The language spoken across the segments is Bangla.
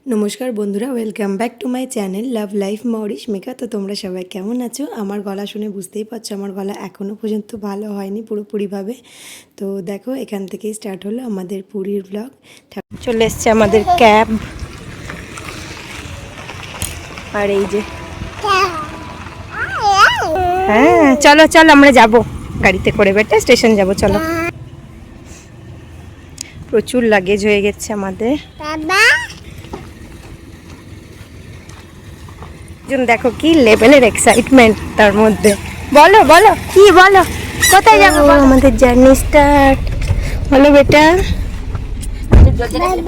নমস্কার বন্ধুরা, welcome back to my channel love life মৌরিশমিকা। তো তোমরা সবাই কেমন আছো? আমার গলা শুনে বুঝতেই পারছো আমার গলা এখনও পর্যন্ত ভালো হয়নি পুরোপুরিভাবে। তো দেখো, এখান থেকেই স্টার্ট হলো আমাদের পুরীর ব্লগ। চলে এসছে আমাদের ক্যাব, আর এই যে হ্যাঁ চলো চলো আমরা যাব গাড়িতে করে, বেটা স্টেশন যাব চলো। প্রচুর লাগেজ হয়ে গেছে আমাদের। দেখো কি লেভেলের এক্সাইটমেন্ট তার মধ্যে। বলো বলো কি বলো, কোথায় যাবো? আমাদের জার্নি স্টার্ট হলো বেটা।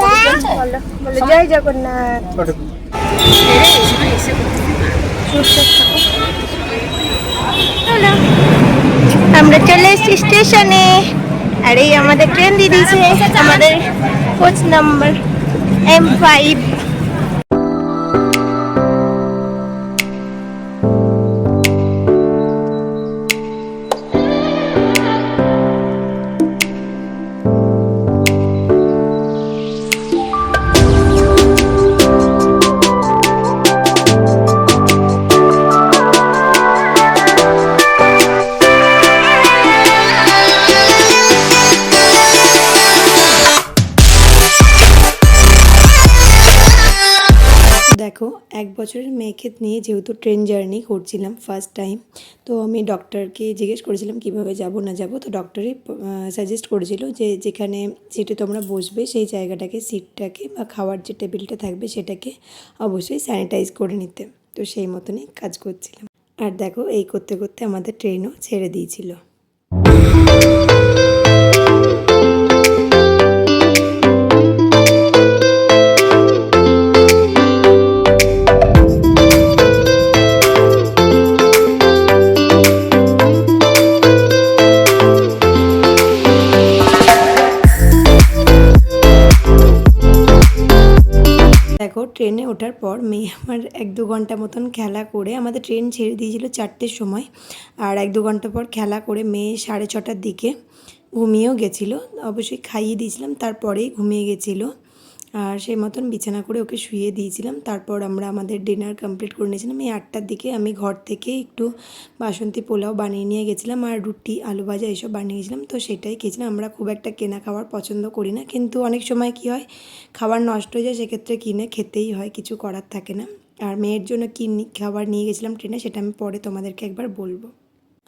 বলো বলো জয় জগন্নাথ। আমরা চলে এসেছি স্টেশনে, আর এই আমাদের ট্রেন দিয়ে দিয়েছে, আমাদের কোচ নাম্বার M5। দেখো, 1 বছরের মেয়েকে নিয়ে যেহেতু ট্রেন জার্নি করছিলাম ফার্স্ট টাইম, তো আমি ডক্টরকে জিজ্ঞেস করেছিলাম কিভাবে যাব না যাব। তো ডক্টরই সাজেস্ট করেছিল যে যেখানে সিটে তোমরা বসবে সেই জায়গাটাকে, সিটটাকে বা খাওয়ার যে টেবিলটা থাকবে সেটাকে অবশ্যই স্যানিটাইজ করে নিতে। তো সেই মতনই কাজ করছিলাম। আর দেখো, এই করতে করতে আমাদের ট্রেনও ছেড়ে দিয়েছিল। দেখো, ট্রেনে ওঠার পর মেয়ে আমার 1-2 ঘন্টা মতন খেলা করে, আমাদের ট্রেন ছেড়ে দিয়েছিল 4টের সময়, আর 1-2 ঘন্টা পর খেলা করে মেয়ে 6:30টার দিকে ঘুমিয়েও গেছিলো। অবশ্যই খাইয়ে দিয়েছিলাম, তারপরেই ঘুমিয়ে গেছিলো। আর সেই মতন বিছানা করে ওকে শুয়ে দিয়েছিলাম। তারপর আমরা আমাদের ডিনার কমপ্লিট করে নিয়েছিলাম। এই 8টার দিকে আমি ঘর থেকে একটু বাসন্তী পোলাও বানিয়ে নিয়ে গেছিলাম, আর রুটি আলু ভাজা এইসব বানিয়ে গেছিলাম। তো সেটাই খেয়েছিলাম। আমরা খুব একটা কেনা খাবার পছন্দ করি না, কিন্তু অনেক সময় কি হয়, খাবার নষ্ট হয়ে যায়, সেক্ষেত্রে কিনে খেতেই হয়, কিছু করার থাকে না। আর মেয়ের জন্য কী খাবার নিয়ে গেছিলাম ট্রেনে সেটা আমি পরে তোমাদেরকে একবার বলবো।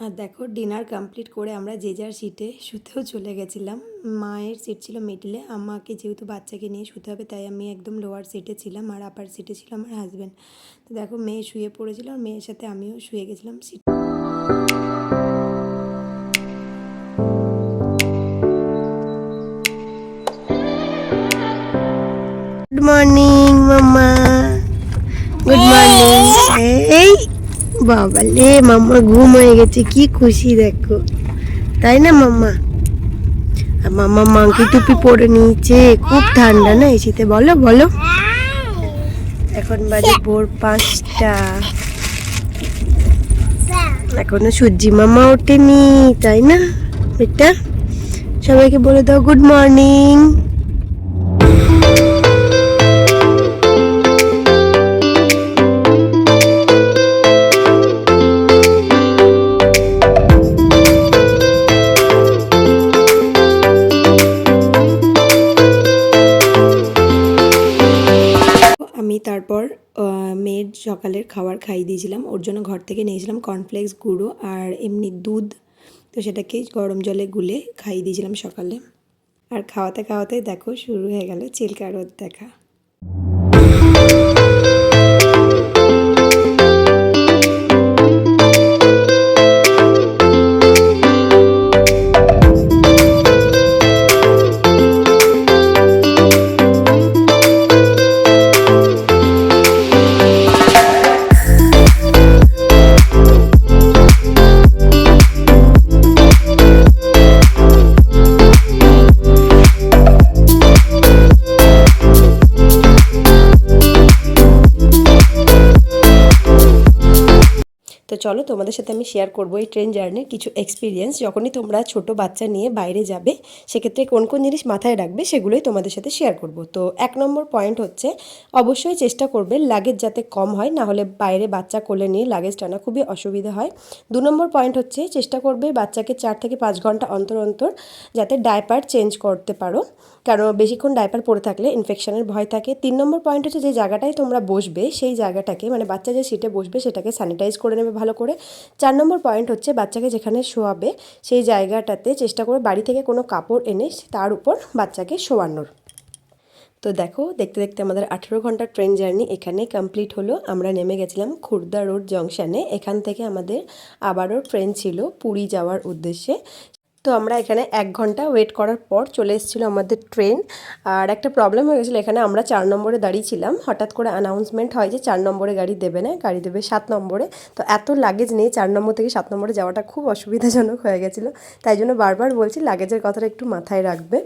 আর দেখো, ডিনার কমপ্লিট করে আমরা যে যার সিটে শুতেও চলে গেছিলাম। মায়ের সিট ছিল মিডলে, আমাকে যেহেতু বাচ্চাকে নিয়ে শুতে হবে তাই আমি একদম লোয়ার সিটে ছিলাম, আর আপার সিটে ছিল আমার হাজব্যান্ড। তো দেখো, মেয়ে শুয়ে পড়েছিল, আর মেয়ের সাথে আমিও শুয়ে গেছিলাম সিট। গুড মর্নিং মাম্মা, গুড মর্নিং। এই বাবা লে, মাম্মা ঘুম হয়ে গেছে, কি খুশি দেখো, তাই না মাম্মা? আর মাম্মা মাংকি টুপি পরে নিয়েছে, খুব ঠান্ডা না এই শীতে। বলো বলো, এখন বাজে ভোর 5টা, এখনো সূর্যি মামা ওঠেনি, তাই না বেটা? সবাইকে বলে দাও গুড মর্নিং। আমি তারপর মেয়ের সকালের খাবার খাইয়ে দিয়েছিলাম। ওর জন্য ঘর থেকে নিয়েছিলাম কর্নফ্লেক্স গুঁড়ো আর এমনি দুধ, তো সেটাকে গরম জলে গুলে খাইয়ে দিয়েছিলাম সকালে। আর খাওয়াতে খাওয়াতে দেখো শুরু হয়ে গেল চিল্কা রোদ দেখা। চলো তোমাদের সাথে আমি শেয়ার করবো এই ট্রেন জার্নির কিছু এক্সপিরিয়েন্স। যখনই তোমরা ছোট বাচ্চা নিয়ে বাইরে যাবে সেক্ষেত্রে কোন কোন জিনিস মাথায় রাখবে সেগুলোই তোমাদের সাথে শেয়ার করব। তো 1 নম্বর পয়েন্ট হচ্ছে অবশ্যই চেষ্টা করবে লাগেজ যাতে কম হয়, না হলে বাইরে বাচ্চা কোলে নিয়ে লাগেজ টানা খুবই অসুবিধা হয়। 2 নম্বর পয়েন্ট হচ্ছে চেষ্টা করবে বাচ্চাকে 4 থেকে 5 ঘন্টা অন্তর অন্তর যাতে ডায়পার চেঞ্জ করতে পারো, কারণ বেশিক্ষণ ডায়পার পরে থাকলে ইনফেকশনের ভয় থাকে। 3 নম্বর পয়েন্ট হচ্ছে যে জায়গাটায় তোমরা বসবে সেই জায়গাটাকে মানে বাচ্চা যে সিটে বসবে সেটাকে স্যানিটাইজ করে নেবে ভালো করে। 4 নম্বর পয়েন্ট হচ্ছে বাচ্চাকে যেখানে শোয়াবে সেই জায়গাটাতে চেষ্টা করে বাড়ি থেকে কোনো কাপড় এনে তার উপর বাচ্চাকে শোয়ানোর। তো দেখো দেখতে দেখতে আমাদের 18 ঘন্টার ট্রেন জার্নি এখানে কমপ্লিট হলো। আমরা নেমে গেছিলাম খুর্দা রোড জংশনে। এখান থেকে আমাদের আবারও ট্রেন ছিল পুরী যাওয়ার উদ্দেশ্যে। তো আমরা এখানে 1 ঘন্টা ওয়েট করার পর চলে এসেছিলো আমাদের ট্রেন। আর একটা প্রবলেম হয়ে গেছিলো, এখানে আমরা 4 নম্বরে দাঁড়িয়েছিলাম, হঠাৎ করে অ্যানাউন্সমেন্ট হয় যে 4 নম্বরে গাড়ি দেবে না, গাড়ি দেবে 7 নম্বরে। তো এত লাগেজ নিয়ে 4 নম্বর থেকে 7 নম্বরে যাওয়াটা খুব অসুবিধাজনক হয়ে গেছিলো, তাই জন্য বারবার বলছি লাগেজের কথাটা একটু মাথায় রাখবে।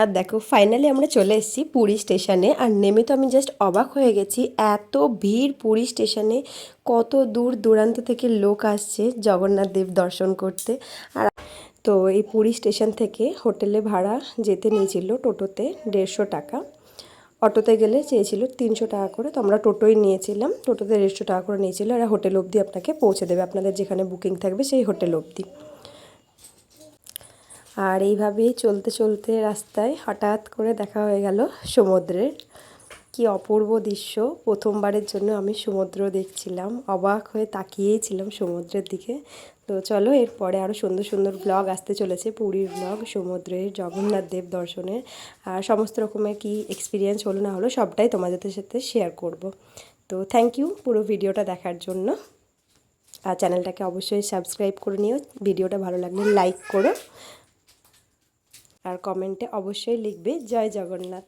আর দেখো ফাইনালি আমরা চলে এসেছি পুরী স্টেশনে। আর নেমে তো আমি জাস্ট অবাক হয়ে গেছি, এত ভিড় পুরী স্টেশনে, কত দূর দূরান্ত থেকে লোক আসছে জগন্নাথ দেব দর্শন করতে। আর তো এই পুরী স্টেশন থেকে হোটেলে ভাড়া যেতে নিয়েছিল টোটোতে 150 টাকা, অটোতে গেলে চেয়েছিল 300 টাকা করে। তো আমরা টোটোই নিয়েছিলাম, টোটোতে 150 টাকা করে নিয়েছিল। আর হোটেল অবধি আপনাকে পৌঁছে দেবে, আপনাদের যেখানে বুকিং থাকবে সেই হোটেল অবধি। আর এইভাবেই চলতে চলতে রাস্তায় হঠাৎ করে দেখা হয়ে গেল সমুদ্রের। কি অপূর্ব দৃশ্য, প্রথমবারের জন্য আমি সমুদ্র দেখছিলাম, অবাক হয়ে তাকিয়েই ছিলাম সমুদ্রের দিকে। তো চলো এরপরে আরও সুন্দর সুন্দর ব্লগ আসতে চলেছে, পুরীর ব্লগ, সমুদ্রের, জগন্নাথ দেব দর্শনের, আর সমস্ত রকমের কি এক্সপিরিয়েন্স হলো না হলো সবটাই তোমাদের সাথে শেয়ার করব। তো থ্যাংক ইউ পুরো ভিডিওটা দেখার জন্য। আর চ্যানেলটাকে অবশ্যই সাবস্ক্রাইব করে নিও, ভিডিওটা ভালো লাগলে লাইক করো, আর কমেন্টে অবশ্যই লিখবে জয় জগন্নাথ।